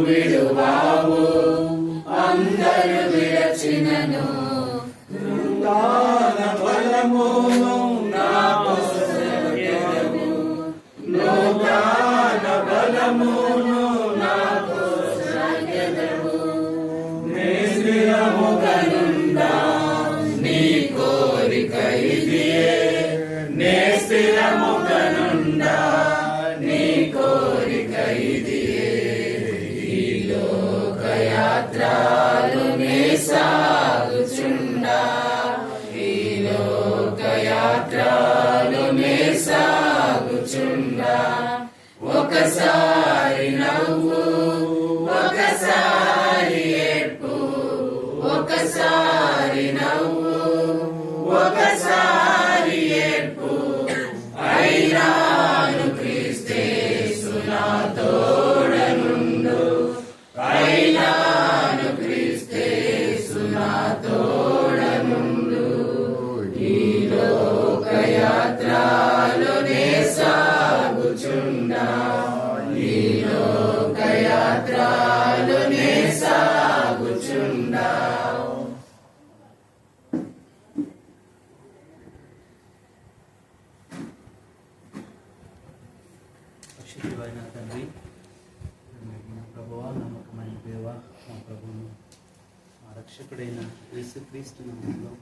విడువావు అందరు విడచినను నూతన బలమును నాకు సాగెదవు నూతన బలమును నాకు సాగెదవు నే స్థిరముగనుండా నీ కోరిక ఇదియే నే స్థిరముగనుండా నీ కోరిక ఇదియే ఈ లోకయాత్రలు నే సాగుచుండా ఈ లోకయాత్రలు నే సాగుచుండా ఒకసారి నవ్వు ఒకసారి ఏడ్పు ఒకసారి నవ్వు ఒకసారి ఏడ్పు అయినాను క్రీస్తేసు నా తోడనుండు అయినాను క్రీస్తేసు నా తోడనుండు ఈ లోకయాత్రలో నే సాగుచుండా ఈ లోకయాత్రలో నే సాగుచుండా. పరిశుద్ధుడైన తండ్రి, నా ప్రభువా, నమ్మకమైన దేవ, మా ప్రభువును మా రక్షకుడైన యేసుక్రీస్తు నామములో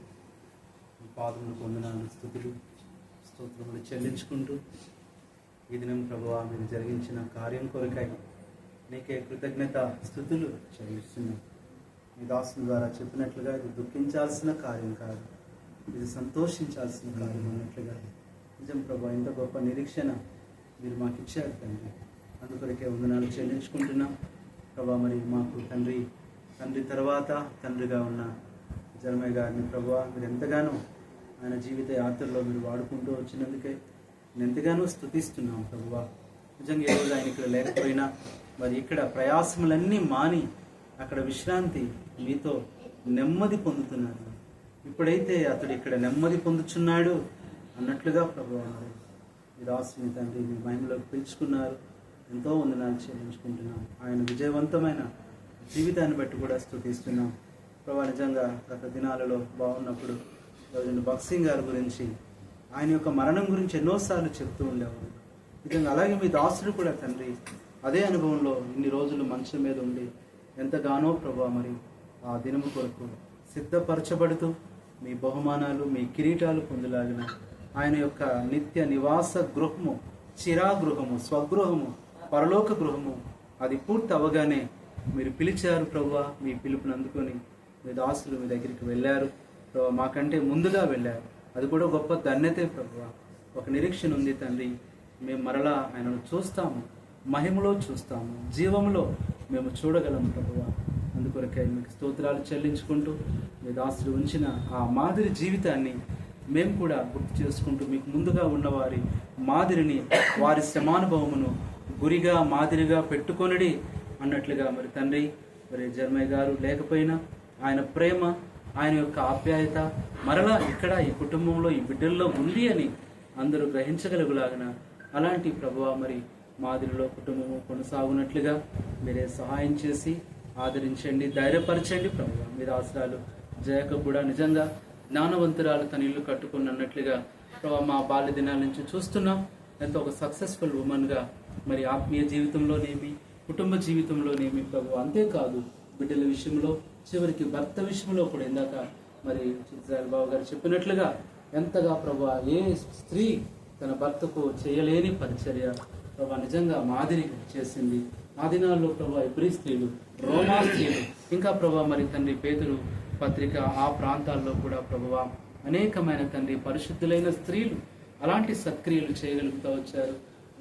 మీ పాదములకు వందనాలు స్తుతులు స్తోత్రములు చెల్లించుకుంటూ ఈ దినం ప్రభువా మీరు జరిగించిన కార్యం కొరకై నీకే కృతజ్ఞత స్తుతులు చెల్లిస్తున్నాం. మీ దాసుని ద్వారా చెప్పినట్లుగా ఇది దుఃఖించాల్సిన కార్యం కాదు, ఇది సంతోషించాల్సిన కార్యం అన్నట్లుగా నిజం ప్రభు ఇంత గొప్ప నిరీక్షణ మీరు మాకు ఇచ్చారు తండ్రి. అందుకొరకే వందనాలు చెల్లించుకుంటున్నాం ప్రభా. మరి మాకు తండ్రి తర్వాత తండ్రిగా ఉన్న జర్మయ్య గారిని ప్రభువా మీరు ఎంతగానో ఆయన జీవిత యాత్రలో మీరు వాడుకుంటూ వచ్చినందుకే నేను ఎంతగానో స్తుతిస్తున్నాం ప్రభువా. నిజంగా ఈరోజు ఆయన ఇక్కడ లేకపోయినా మరి ఇక్కడ ప్రయాసములన్నీ మాని అక్కడ విశ్రాంతి మీతో నెమ్మది పొందుతున్నారు. ఇప్పుడైతే అతడు ఇక్కడ నెమ్మది పొందుచున్నాడు అన్నట్లుగా ప్రభువా మరి మీ దాసుని తండ్రి మీ మహిమలోకి పిలుచుకున్నారు. ఎంతో వందనాలు చెల్లించుకుంటున్నాం. ఆయన విజయవంతమైన జీవితాన్ని బట్టి కూడా స్తుతిస్తున్నాం ప్రభా. నిజంగా గత దినాలలో బాగున్నప్పుడు రోజు బక్సింగ్ గారి గురించి ఆయన యొక్క మరణం గురించి ఎన్నోసార్లు చెప్తూ ఉండేవారు. నిజంగా అలాగే మీ దాసుడు కూడా తండ్రి అదే అనుభవంలో ఇన్ని రోజులు మంచం మీద ఉండి ఎంతగానో ప్రభా మరి ఆ దినము కొరకు సిద్ధపరచబడుతూ మీ బహుమానాలు మీ కిరీటాలు పొందలాగిన ఆయన యొక్క నిత్య నివాస గృహము, చిరాగృహము, స్వగృహము, పరలోక గృహము అది పూర్తి అవగానే మీరు పిలిచారు ప్రభువా. మీ పిలుపుని అందుకొని మీ దాసులు మీ దగ్గరికి వెళ్ళారు ప్రభా. మాకంటే ముందుగా వెళ్ళారు. అది కూడా గొప్ప ధన్యతే ప్రభువా. ఒక నిరీక్షణ ఉంది తండ్రి, మేము మరలా ఆయనను చూస్తాము, మహిమలో చూస్తాము, జీవంలో మేము చూడగలము ప్రభువా. అందుకొరకే మీకు స్తోత్రాలు చెల్లించుకుంటూ మీ దాసులు ఉంచిన ఆ మాదిరి జీవితాన్ని మేము కూడా గుర్తు చేసుకుంటూ మీకు ముందుగా ఉన్నవారి మాదిరిని, వారి శ్రమానుభవమును గురిగా మాదిరిగా పెట్టుకొనడి అన్నట్లుగా మరి తండ్రి మరి జర్మయ్య గారు లేకపోయినా ఆయన ప్రేమ, ఆయన యొక్క ఆప్యాయత మరలా ఇక్కడ ఈ కుటుంబంలో ఈ బిడ్డల్లో ఉంది అని అందరూ గ్రహించగలుగులాగిన అలాంటి ప్రభువా మరి మాదిరిలో కుటుంబము కొనసాగునట్లుగా మీరే సహాయం చేసి ఆదరించండి, ధైర్యపరచండి ప్రభువా. మీరు ఆశ్రాలు జయక కూడా నిజంగా జ్ఞానవంతురాలు తన ఇల్లు కట్టుకున్నట్లుగా ప్రభా మా బాల్య దినాల నుంచి చూస్తున్నాం. ఎంతో ఒక సక్సెస్ఫుల్ ఉమెన్గా మరి ఆత్మీయ జీవితంలోనేమి కుటుంబ జీవితంలోనేమి ప్రభు. అంతేకాదు బిడ్డల విషయంలో చివరికి భర్త విషయంలో కూడా ఇందాక మరి చిత్రాల బాబు గారు చెప్పినట్లుగా ఎంతగా ప్రభు ఏ స్త్రీ తన భర్తకు చేయలేని పరిచర్య ప్రభు నిజంగా మాదిరి చేసింది. ఆ దినాల్లో ప్రభు ఎబ్రీ స్త్రీలు, రోమా స్త్రీలు, ఇంకా ప్రభు మరి తండ్రి పేతురు పత్రిక ఆ ప్రాంతాల్లో కూడా ప్రభువ అనేకమైన తండ్రి పరిశుద్ధులైన స్త్రీలు అలాంటి సత్క్రియలు చేయగలుగుతూ వచ్చారు.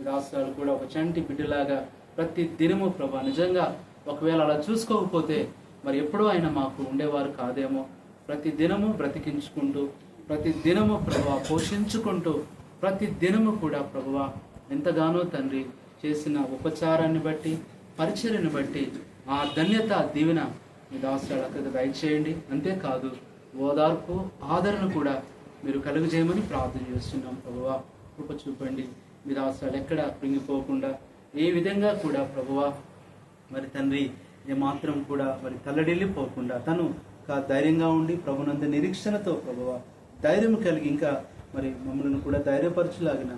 రాష్ట్రాలు కూడా ఒక చంటి బిడ్డలాగా ప్రతి దినము ప్రభా నిజంగా ఒకవేళ అలా చూసుకోకపోతే మరి ఎప్పుడూ ఆయన మాకు ఉండేవారు కాదేమో. ప్రతి దినము బ్రతికించుకుంటూ, ప్రతి దినము ప్రభువా పోషించుకుంటూ, ప్రతి దినము కూడా ప్రభువా ఎంతగానో తండ్రి చేసిన ఉపచారాన్ని బట్టి, పరిచర్యను బట్టి ఆ ధన్యత దీవెన మీ దాసులకు దయచేయండి. అంతేకాదు ఓదార్పు, ఆదరణ కూడా మీరు కలుగజేయమని ప్రార్థన చేస్తున్నాం ప్రభువా. కృప చూపండి. మీ దాసులు ఎక్కడ కృంగిపోకుండా ఏ విధంగా కూడా ప్రభువా మరి తండ్రి ఏమాత్రం కూడా మరి తల్లడిల్లిపోకుండా తను ధైర్యంగా ఉండి ప్రభునందు నిరీక్షణతో ప్రభువా ధైర్యం కలిగి ఇంకా మరి మమ్మల్ని కూడా ధైర్యపరచులాగిన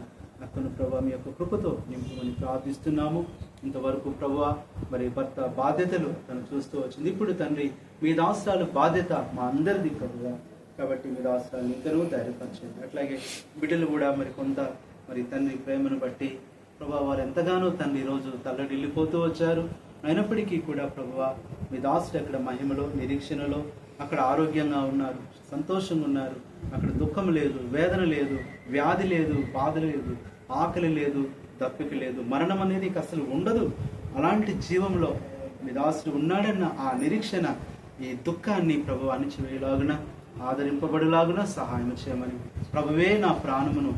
అక్కను ప్రభా మీ యొక్క కృపతో నింపుమని ప్రార్థిస్తున్నాము. ఇంతవరకు ప్రభువా మరి భర్త బాధ్యతలు తను చూస్తూ వచ్చింది. ఇప్పుడు తండ్రి మీ దాసరాలు బాధ్యత మా అందరిది ప్రభువా, కాబట్టి మీ దాసరాలు ఇంకనూ ధైర్యపరచండి. అట్లాగే బిడ్డలు కూడా మరి కొంత మరి తండ్రి ప్రేమను బట్టి ప్రభా వారు ఎంతగానో తండ్రి ఈరోజు తల్లడిల్లిపోతూ వచ్చారు. అయినప్పటికీ కూడా ప్రభువా మీ దాసుడు అక్కడ మహిమలో నిరీక్షణలో అక్కడ ఆరోగ్యంగా ఉన్నారు, సంతోషంగా ఉన్నారు. అక్కడ దుఃఖం లేదు, వేదన లేదు, వ్యాధి లేదు, బాధ లేదు, ఆకలి లేదు, దప్పిక లేదు, మరణం అనేది అసలు ఉండదు. అలాంటి జీవంలో మీ దాసుడు ఉన్నాడన్న ఆ నిరీక్షణ ఈ దుఃఖాన్ని ప్రభు అణిచివేయలాగున ఆదరింపబడులాగున సహాయం చేయమని, ప్రభువే నా ప్రాణమును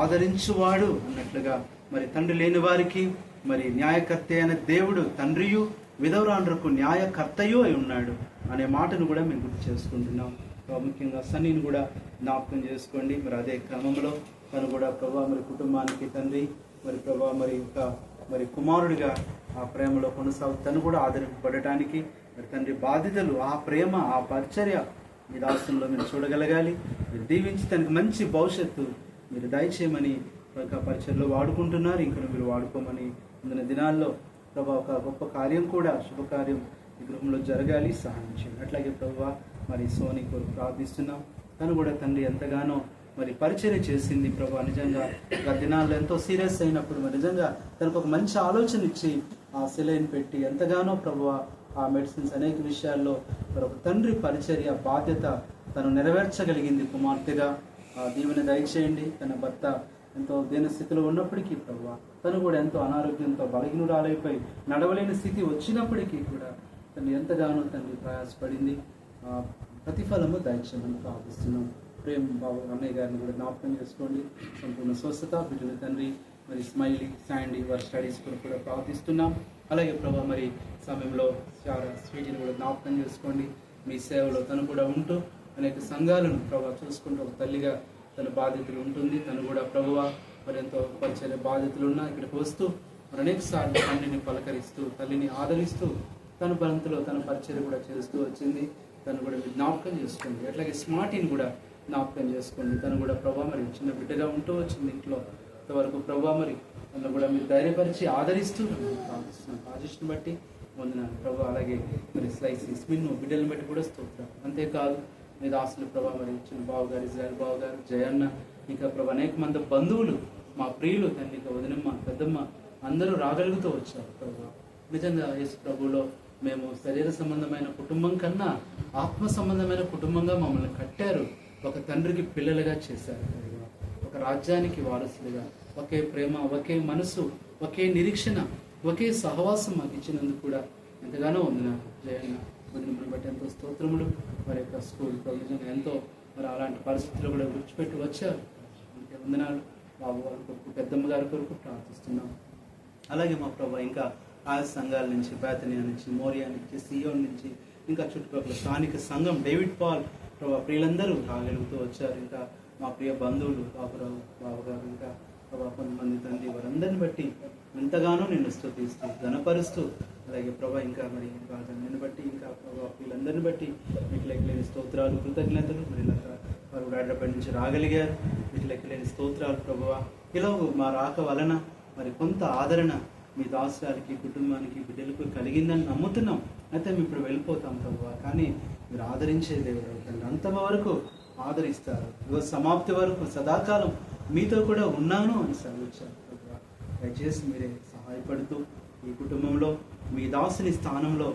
ఆదరించువాడు అన్నట్లుగా మరి తండ్రి లేని వారికి మరి న్యాయకర్త అయిన దేవుడు తండ్రియు విధవరాండ్రకు న్యాయకర్తయు అయి ఉన్నాడు అనే మాటను కూడా మేము గుర్తు చేసుకుంటున్నాం. ముఖ్యంగా సన్నీని కూడా జ్ఞాపకం చేసుకోండి. మరి అదే క్రమంలో తను కూడా ప్రభా మరి కుటుంబానికి తండ్రి మరి ప్రభా మరి ఒక మరి కుమారుడిగా ఆ ప్రేమలో తను కూడా ఆదరింపబడటానికి మరి తండ్రి బాధ్యతలు, ఆ ప్రేమ, ఆ పరిచర్య మీ దాసంలో మీరు చూడగలగాలి. మీరు దీవించి తనకు మంచి భవిష్యత్తు మీరు దయచేయమని ఒక పరిచర్లో వాడుకుంటున్నారు. ఇంకా మీరు వాడుకోమని ముందున దినాల్లో ప్రభా ఒక గొప్ప కార్యం కూడా శుభకార్యం ఈ గృహంలో జరగాలి, సహాయం చేయండి. అట్లాగే ప్రభా మరి సోని కొరకు ప్రార్థిస్తున్నాం. తను కూడా తండ్రి ఎంతగానో మరి పరిచర్య చేసింది ప్రభా. నిజంగా దినాల్లో ఎంతో సీరియస్ అయినప్పుడు మరి నిజంగా తనకు ఒక మంచి ఆలోచన ఇచ్చి ఆ సెలైన్ పెట్టి ఎంతగానో ప్రభు ఆ మెడిసిన్స్ అనేక విషయాల్లో ఒక తండ్రి పరిచర్య బాధ్యత తను నెరవేర్చగలిగింది కుమార్తెగా. ఆ దీవెన దయచేయండి. తన భర్త ఎంతో దీనస్థితిలో ఉన్నప్పటికీ ప్రభు తను కూడా ఎంతో అనారోగ్యంతో బలహీనురాలైపోయి నడవలేని స్థితి వచ్చినప్పటికీ కూడా తను ఎంతగానో తండ్రి ప్రయాసపడింది. ప్రతిఫలము దయచేయమని ప్రార్థిస్తున్నాం. ప్రేమ్ బాబు అన్నయ్య గారిని కూడా జ్ఞాపకం చేసుకోండి. సంపూర్ణ స్వస్థత బిడ్డల తండ్రి మరి స్మైలీ శాండీ వారి స్టడీస్ కూడా ప్రార్థిస్తున్నాం. అలాగే ప్రభా మరి సమయంలో స్వీటీని కూడా జ్ఞాపకం చేసుకోండి. మీ సేవలో తను కూడా ఉంటూ అనేక సంఘాలను ప్రభా చూసుకుంటూ ఒక తల్లిగా తన బాధ్యతలు ఉంటుంది. తను కూడా ప్రభువా మరి ఎంతో పరిచయ బాధ్యతలు ఉన్నా ఇక్కడికి వస్తూ మరి అనేక సార్లు తండ్రిని పలకరిస్తూ తల్లిని ఆదరిస్తూ తన బంతులో తన పరిచయం కూడా చేస్తూ వచ్చింది. తను కూడా మీరు జ్ఞాపకం చేసుకోండి. అట్లాగే స్మార్టీని కూడా జ్ఞాపకం చేసుకోండి. తను కూడా ప్రభా మరి చిన్న బిడ్డగా ఉంటూ వచ్చింది ఇంట్లో. ఇంతవరకు ప్రభా మరి తను కూడా మీరు ధైర్యపరిచి ఆదరిస్తూ ప్రార్థిస్తున్నాం. ఆశిష్ని బట్టి వందనాలు ప్రభా. అలాగే మరి స్లైస్ స్మిన్ను బిడ్డలను బట్టి కూడా స్తోత్రం. అంతేకాదు మీ దాసులు ప్రభా మరి చిన్న బాబు గారు, ఇజ్రాయల్ బాబు గారు, జయన్న, ఇంకా ప్రభా అనేక మంది బంధువులు, మా ప్రియులు తండ్రి, వదినమ్మ, పెద్దమ్మ అందరూ రాగలుగుతూ వచ్చారు ప్రభా. నిజంగా యేసు ప్రభువులో మేము శరీర సంబంధమైన కుటుంబం కన్నా ఆత్మ సంబంధమైన కుటుంబంగా మమ్మల్ని కట్టారు. ఒక తండ్రికి పిల్లలుగా చేశారు. ఒక రాజ్యానికి వారసులుగా ఒకే ప్రేమ, ఒకే మనసు, ఒకే నిరీక్షణ, ఒకే సహవాసం మాకు ఇచ్చినందుకు కూడా ఎంతగానో వందనాలు. జయన్న వదినమ్మని బట్టి ఎంతో స్తోత్రములు. వారి యొక్క స్కూల్ ప్రొవిజన్ ఎంతో మరి అలాంటి పరిస్థితులు కూడా విడిచిపెట్టి వచ్చారు. అందుకే వందనాలు. బాబు వారి కొరకు, పెద్దమ్మ గారి కొరకు ప్రార్థిస్తున్నాం. అలాగే మా ప్రభా ఇంకా ఆయా సంఘాల నుంచి, బేతనియా నుంచి, మోరియా నుంచి, సియోన్ నుంచి, ఇంకా చుట్టుపక్కల స్థానిక సంఘం డేవిడ్ పాల్ ప్రభా ప్రియులందరూ రాగలుగుతూ వచ్చారు. ఇంకా మా ప్రియ బంధువులు బాబురావు, బాబుగారు, ఇంకా ప్రభా కొంతమంది తండ్రి, వారందరిని బట్టి ఎంతగానో నిన్ను స్తుతిస్తూ ఘనపరుస్తూ, అలాగే ప్రభా ఇంకా మరి నిన్ను బట్టి ఇంకా ప్రభా వీళ్ళందరిని బట్టి మీకు లెక్కలేని స్తోత్రాలు, కృతజ్ఞతలు. మరి వారు కూడా హైదరాబాద్ నుంచి రాగలిగారు. మీకు లెక్కలేని స్తోత్రాలు ప్రభువా. ఇలా మా రాక వలన మరి కొంత ఆదరణ మీ దాసురాలకి, కుటుంబానికి, బిడ్డలకు కలిగిందని నమ్ముతున్నాం. అయితే మేము ఇప్పుడు వెళ్ళిపోతాం ప్రభువా, కానీ మీరు ఆదరించే దేవుడు తండ్రి, అంతమ వరకు ఆదరిస్తారు. సమాప్తి వరకు సదాకాలం మీతో కూడా ఉన్నాను అని సెలవిచ్చారు ప్రభువా. దయచేసి మీరే సహాయపడుతూ ఈ కుటుంబంలో మీ దాసుని స్థానంలో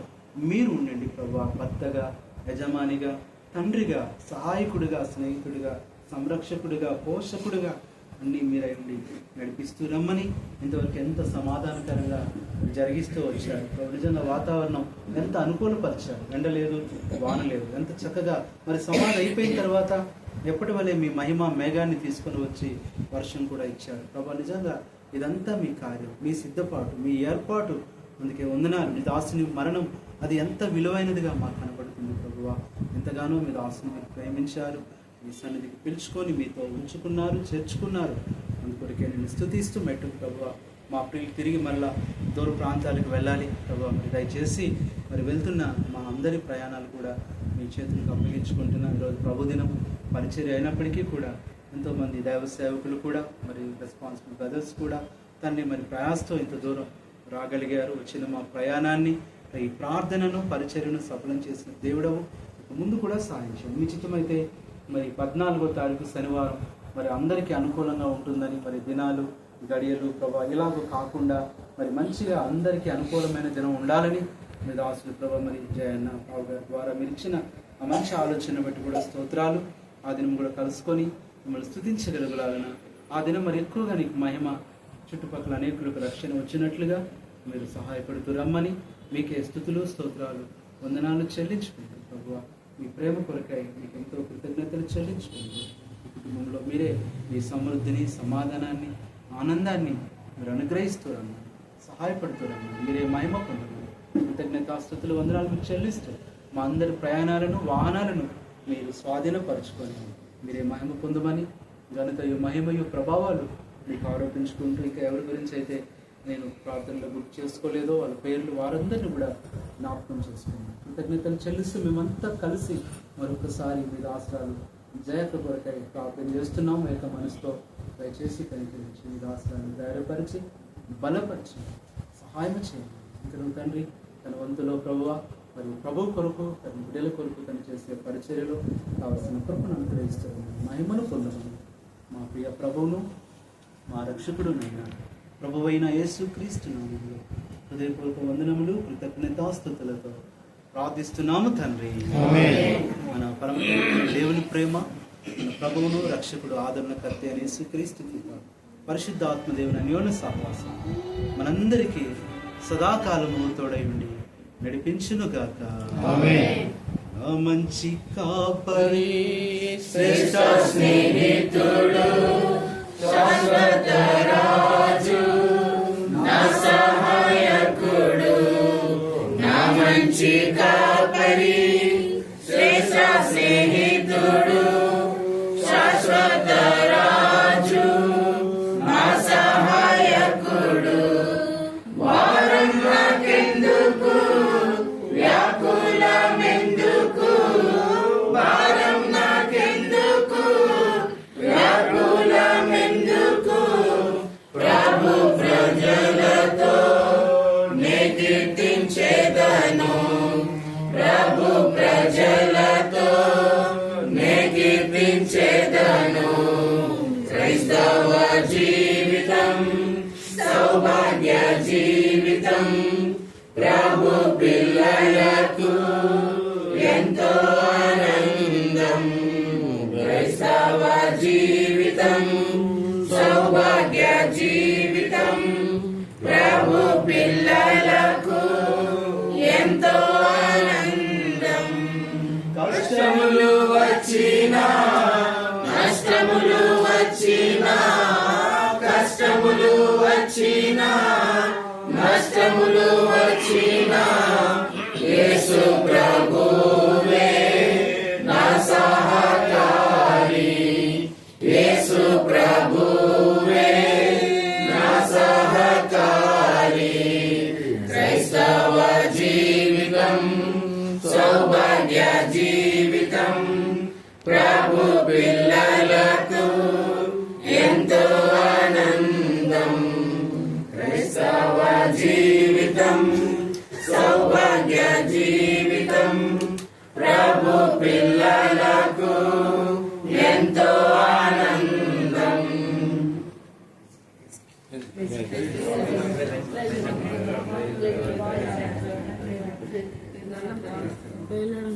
మీరు ఉండండి ప్రభువా. భర్తగా, యజమానిగా, తండ్రిగా, సహాయకుడిగా, స్నేహితుడిగా, సంరక్షకుడిగా, పోషకుడిగా అన్నీ మీరై ఉండి నడిపిస్తూ రమ్మని ఇంతవరకు ఎంత సమాధానకరంగా జరిగిస్తూ వచ్చారు. నిజంగా వాతావరణం ఎంత అనుకూలపరిచారు. ఎండ లేదు, వాన లేదు, ఎంత చక్కగా మరి సమాధి అయిపోయిన తర్వాత ఎప్పటి వల్లే మీ మహిమ మేఘాన్ని తీసుకొని వచ్చి వర్షం కూడా ఇచ్చారు ప్రభా. నిజంగా ఇదంతా మీ కార్యం, మీ సిద్ధపాటు, మీ ఏర్పాటు. అందుకే వందనాలు. మీ దాసుని మరణం అది ఎంత విలువైనదిగా మాకు కనబడుతుంది ప్రభువా. ఎంతగానో మీ దాసుని మీరు ప్రేమించారు, మీ సన్నిధికి పిలుచుకొని మీతో ఉంచుకున్నారు, చేర్చుకున్నారు. అందుకొరికే నేను స్తుతిస్తూ మెట్టు ప్రభువా. మా ప్రియులు తిరిగి మళ్ళా దూర ప్రాంతాలకు వెళ్ళాలి ప్రభావ. మరి దయచేసి మరి వెళ్తున్న మా అందరి ప్రయాణాలు కూడా మీ చేతులకు అప్పగించుకుంటున్నాం. ఈరోజు ప్రభుదినం పరిచర్య అయినప్పటికీ కూడా ఎంతోమంది దైవ సేవకులు కూడా మరి రెస్పాన్సిబుల్ బ్రదర్స్ కూడా తండ్రి మరి ప్రయాసతో ఇంత దూరం రాగలిగారు. వచ్చిన మా ప్రయాణాన్ని ఈ ప్రార్థనను పరిచర్యను సఫలం చేసిన దేవుడవు ముందు కూడా సాధించాం. మీ చిత్తమైతే మరి 14వ తారీఖు శనివారం మరి అందరికీ అనుకూలంగా ఉంటుందని మరి దినాలు గడియలు ప్రభా ఇలాగ కాకుండా మరి మంచిగా అందరికీ అనుకూలమైన దినం ఉండాలని మీ దాసులు ప్రభా మరి జయన్న రావు గారి ద్వారా మీరు ఇచ్చిన ఆ మంచి ఆలోచన బట్టి కూడా స్తోత్రాలు. ఆ దినం కూడా కలుసుకొని మిమ్మల్ని స్తుతించగలగాలన ఆ దినం మరి ఎక్కువగా నీకు మహిమ చుట్టుపక్కల అనేకులకు రక్షణ వచ్చినట్లుగా మీరు సహాయపడుతూ రమ్మని మీకే స్తుతులు స్తోత్రాలు వందనాలు చెల్లించుకుంటారు ప్రభువా. మీ ప్రేమ కొరకై మీకు ఎంతో కృతజ్ఞతలు చెల్లించుకుంటారు. ఈ కుటుంబంలో మీరే మీ సమృద్ధిని సమాధానాన్ని ఆనందాన్ని మీరు అనుగ్రహిస్తూ రమ్మని సహాయపడుతూ రమ్మని మీరే మహిమ పొందమని కృతజ్ఞతాస్తుతులు వందనాలు మీకు చెల్లిస్తూ మా అందరి ప్రయాణాలను వాహనాలను మీరు స్వాధీనపరచుకొని మీరే మహిమ పొందమని ఘనతయు మహిమయు ప్రభావాలు మీకు ఆరోపించుకుంటూ ఇంకా ఎవరి గురించి అయితే నేను ప్రార్థనలో గుర్తు చేసుకోలేదో వాళ్ళ పేర్లు వారందరినీ కూడా జ్ఞాపకం చేసుకున్నాను. కృతజ్ఞతలు చెల్లిస్తూ మేమంతా కలిసి మరొకసారి మీద ఆశ్రాలు జయక కొరకై ప్రార్థన చేస్తున్నాము. ఏక మనసుతో దయచేసి కనికరించి మీద ఆశ్రాలను ధైర్యపరిచి బలపరిచి సహాయం చేయండి. ఇంకా తండ్రి తన వంతులో ప్రభువ మరి ప్రభు కొరకు తన బిడ్డల కొరకు తను చేసే పరిచర్యలో కావలసిన కృపను అనుగ్రహిస్తున్నాను. మహిమను పొందమని మా ప్రియ ప్రభువును మా రక్షకుడునైనా ప్రభువైన యేసుక్రీస్తు నామములో హృదయపూర్వక వందనములు కృతజ్ఞతాస్తుతులతో ప్రార్థిస్తున్నాము తండ్రి. మన పరమ దేవుని ప్రేమ మన ప్రభువును రక్షకుడు ఆదరణకర్త అయిన యేసుక్రీస్తు కృప పరిశుద్ధాత్మ దేవుని అన్యోన్య సహవాసం మనందరికీ సదాకాలము తోడై ఉండి నడిపించునుగాక. మంచి కాపరి శ్రేష్ఠ స్నేహితుడు శాశ్వత రాజు నా సహాయకుడు నా మంచి కాపరి శ్రేష్ఠ స్నేహితుడు శాశ్వత రాజు నా సహాయకుడు వారం నాకెందుకు వ్యాకులమెందుకు భారం నాకెందుకు వ్యాకులమెందుకు ప్రభు ప్రజలతో నే కీర్తించేదను ప్రభు ప్రజలతో నే కీర్తించేదను. క్రైస్తవ జీవితం సౌభాగ్య జీవితం ప్రభు పిల్లలకు ఎంతో ఆనందం. క్రైస్తవ జీవితం సౌభాగ్య జీవితం ప్రభు పిల్లలకు ఎంతో ఆనందం. కష్టములు వచ్చినా నష్టములు వచ్చినా కష్టములు వచ్చినా నష్టములు వచ్చినా యేసు ప్రభువే నా సహకారి యేసు ప్రభువే నా సహకారి. క్రైస్తవ జీవితం సౌభాగ్య జీవితం ప్రభు పిల్లలకు ఎంతో ఆనందం. క్రైస్తవ జీవితం సౌభాగ్య జీవితం ప్రభు పిల్లలకు ఎంతో ఆనందం. వెళ్ళడం